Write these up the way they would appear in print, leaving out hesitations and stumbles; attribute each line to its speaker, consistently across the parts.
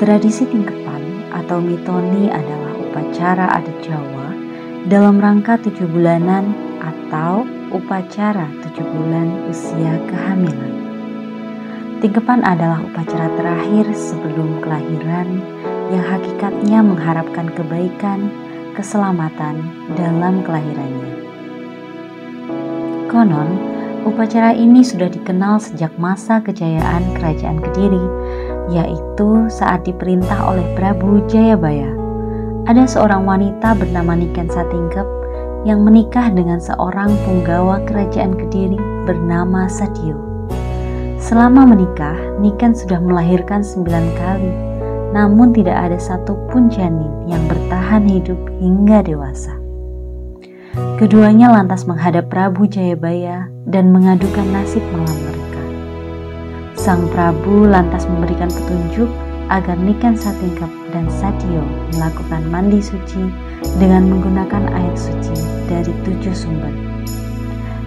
Speaker 1: Tradisi tingkepan atau mitoni adalah upacara adat Jawa dalam rangka 7 bulanan atau upacara 7 bulan usia kehamilan. Tingkepan adalah upacara terakhir sebelum kelahiran yang hakikatnya mengharapkan kebaikan, keselamatan dalam kelahirannya. Konon, upacara ini sudah dikenal sejak masa kejayaan Kerajaan Kediri, yaitu saat diperintah oleh Prabu Jayabaya. Ada seorang wanita bernama Niken Satingkep yang menikah dengan seorang punggawa Kerajaan Kediri bernama Sadio. Selama menikah, Niken sudah melahirkan 9 kali, namun tidak ada satupun janin yang bertahan hidup hingga dewasa. Keduanya lantas menghadap Prabu Jayabaya dan mengadukan nasib malam mereka. Sang Prabu lantas memberikan petunjuk agar Niken Satingkep dan Sadio melakukan mandi suci dengan menggunakan air suci dari 7 sumber.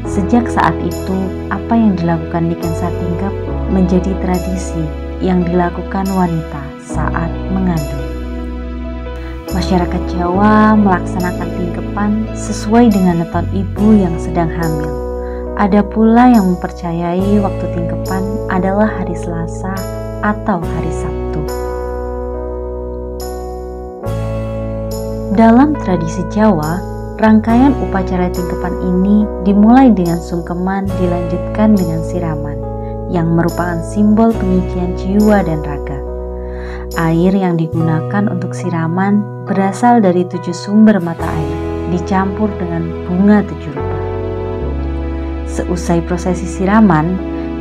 Speaker 1: Sejak saat itu, apa yang dilakukan Niken Satingkep menjadi tradisi yang dilakukan wanita saat mengandung. Masyarakat Jawa melaksanakan tingkepan sesuai dengan neton ibu yang sedang hamil. Ada pula yang mempercayai waktu tingkepan adalah hari Selasa atau hari Sabtu. Dalam tradisi Jawa, rangkaian upacara tingkepan ini dimulai dengan sungkeman dilanjutkan dengan siraman, yang merupakan simbol penyucian jiwa dan raga. Air yang digunakan untuk siraman berasal dari 7 sumber mata air, dicampur dengan bunga 7 rupa. Seusai prosesi siraman,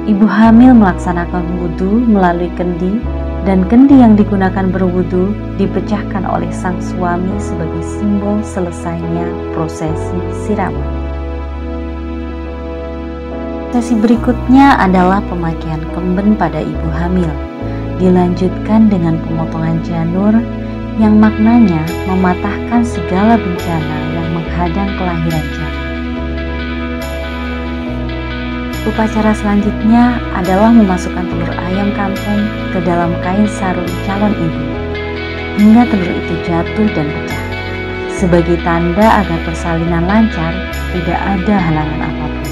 Speaker 1: ibu hamil melaksanakan wudhu melalui kendi, dan kendi yang digunakan berwudhu dipecahkan oleh sang suami sebagai simbol selesainya prosesi siraman. Prosesi berikutnya adalah pemakaian kemben pada ibu hamil, dilanjutkan dengan pemotongan janur yang maknanya mematahkan segala bencana yang menghadang kelahiran janin. Upacara selanjutnya adalah memasukkan telur ayam kampung ke dalam kain sarung calon ibu, hingga telur itu jatuh dan pecah, sebagai tanda agar persalinan lancar, tidak ada halangan apapun.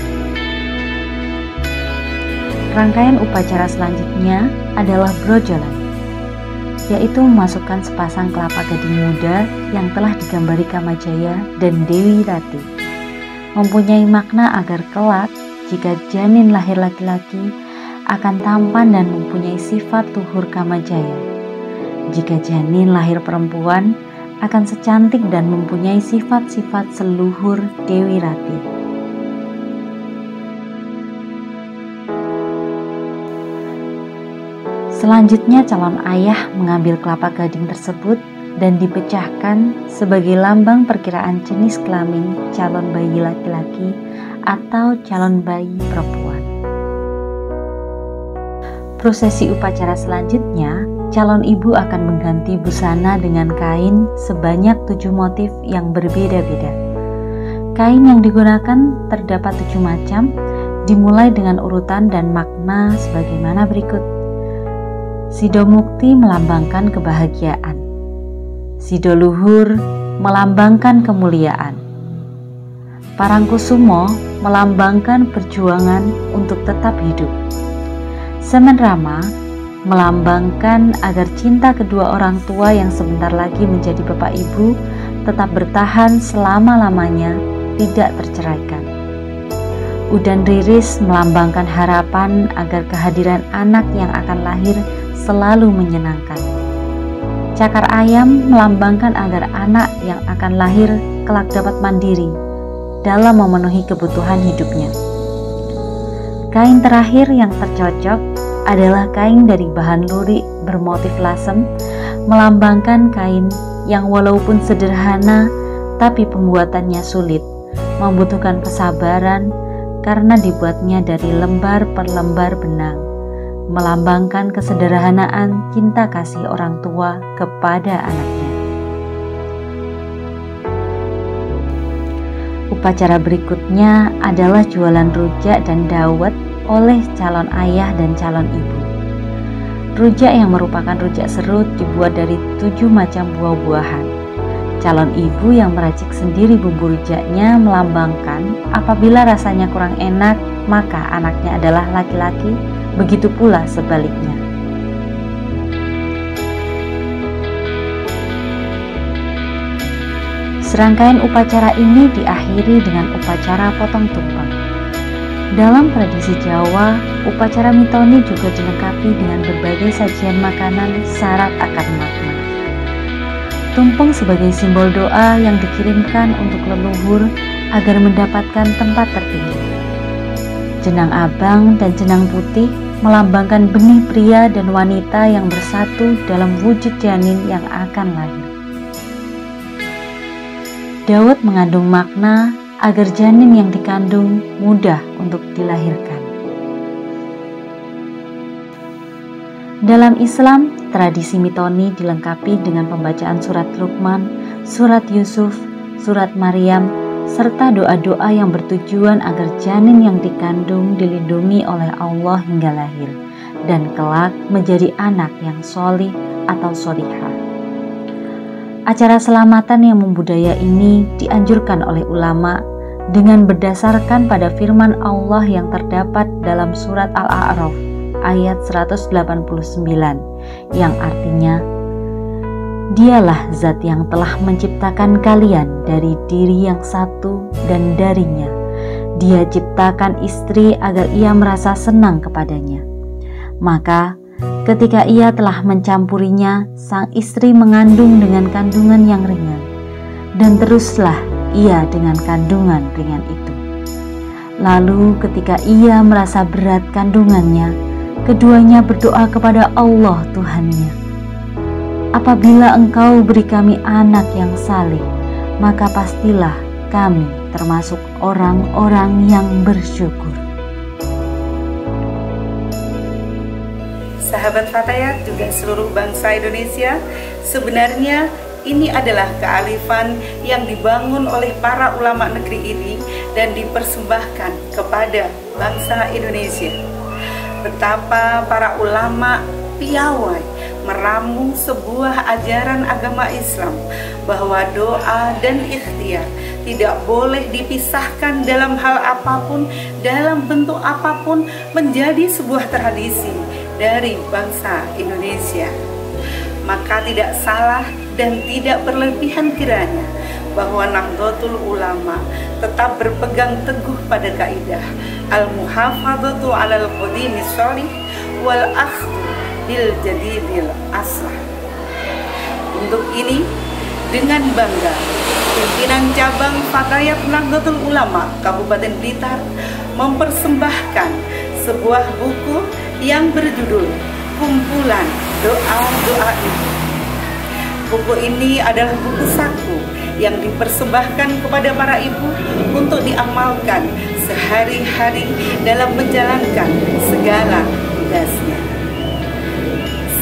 Speaker 1: Rangkaian upacara selanjutnya adalah brojolan, yaitu memasukkan sepasang kelapa gading muda yang telah digambari Kamajaya dan Dewi Rati, mempunyai makna agar kelak jika janin lahir laki-laki akan tampan dan mempunyai sifat luhur Kamajaya. Jika janin lahir perempuan akan secantik dan mempunyai sifat-sifat seluhur Dewi Rati. Selanjutnya calon ayah mengambil kelapa gading tersebut dan dipecahkan sebagai lambang perkiraan jenis kelamin calon bayi laki-laki atau calon bayi perempuan. Prosesi upacara selanjutnya, calon ibu akan mengganti busana dengan kain sebanyak 7 motif yang berbeda-beda. Kain yang digunakan terdapat 7 macam, dimulai dengan urutan dan makna sebagaimana berikut. Sidomukti melambangkan kebahagiaan. Sidoluhur melambangkan kemuliaan. Parangkusumo melambangkan perjuangan untuk tetap hidup. Semen Rama melambangkan agar cinta kedua orang tua yang sebentar lagi menjadi bapak ibu tetap bertahan selama-lamanya, tidak terceraikan. Udan Riris melambangkan harapan agar kehadiran anak yang akan lahir selalu menyenangkan. Cakar ayam melambangkan agar anak yang akan lahir kelak dapat mandiri dalam memenuhi kebutuhan hidupnya. Kain terakhir yang tercocok adalah kain dari bahan lurik bermotif lasem, melambangkan kain yang walaupun sederhana tapi pembuatannya sulit, membutuhkan kesabaran karena dibuatnya dari lembar per lembar benang, melambangkan kesederhanaan cinta kasih orang tua kepada anaknya. Upacara berikutnya adalah jualan rujak dan dawet oleh calon ayah dan calon ibu. Rujak yang merupakan rujak serut dibuat dari 7 macam buah-buahan. Calon ibu yang meracik sendiri bumbu rujaknya melambangkan apabila rasanya kurang enak, maka anaknya adalah laki-laki, begitu pula sebaliknya. Serangkaian upacara ini diakhiri dengan upacara potong tumpeng. Dalam tradisi Jawa, upacara mitoni juga dilengkapi dengan berbagai sajian makanan syarat akan makna. Tumpeng sebagai simbol doa yang dikirimkan untuk leluhur agar mendapatkan tempat tertinggi. Jenang abang dan jenang putih melambangkan benih pria dan wanita yang bersatu dalam wujud janin yang akan lahir. Daud mengandung makna agar janin yang dikandung mudah untuk dilahirkan. Dalam Islam, tradisi mitoni dilengkapi dengan pembacaan surat Luqman, surat Yusuf, surat Maryam, serta doa-doa yang bertujuan agar janin yang dikandung dilindungi oleh Allah hingga lahir dan kelak menjadi anak yang sholih atau sholihah. Acara selamatan yang membudaya ini dianjurkan oleh ulama dengan berdasarkan pada firman Allah yang terdapat dalam surat Al-A'raf ayat 189 yang artinya, Dialah zat yang telah menciptakan kalian dari diri yang satu dan darinya Dia ciptakan istri agar ia merasa senang kepadanya. Maka ketika ia telah mencampurinya, sang istri mengandung dengan kandungan yang ringan, dan teruslah ia dengan kandungan ringan itu. Lalu ketika ia merasa berat kandungannya, keduanya berdoa kepada Allah Tuhannya, apabila Engkau beri kami anak yang saleh, maka pastilah kami termasuk orang-orang yang bersyukur.
Speaker 2: Sahabat Fatayat, juga seluruh bangsa Indonesia, sebenarnya ini adalah kearifan yang dibangun oleh para ulama negeri ini dan dipersembahkan kepada bangsa Indonesia. Betapa para ulama piawai meramu sebuah ajaran agama Islam bahwa doa dan ikhtiar tidak boleh dipisahkan dalam hal apapun, dalam bentuk apapun, menjadi sebuah tradisi dari bangsa Indonesia. Maka tidak salah dan tidak berlebihan kiranya bahwa Nahdlatul Ulama tetap berpegang teguh pada kaidah al-muhafadzatu 'alal qadimi sholih wal akhdhu bil jadidil aslah. Untuk ini, dengan bangga, pimpinan cabang Fatayat Nahdlatul Ulama Kabupaten Blitar mempersembahkan sebuah buku yang berjudul Kumpulan Doa-Doa Ibu. Buku ini adalah buku saku yang dipersembahkan kepada para ibu untuk diamalkan sehari-hari dalam menjalankan segala tugasnya.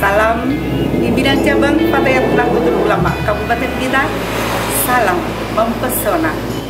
Speaker 2: Salam pimpinan cabang Fatayat Nahdlatul Ulama Kabupaten Blitar. Salam mempesona.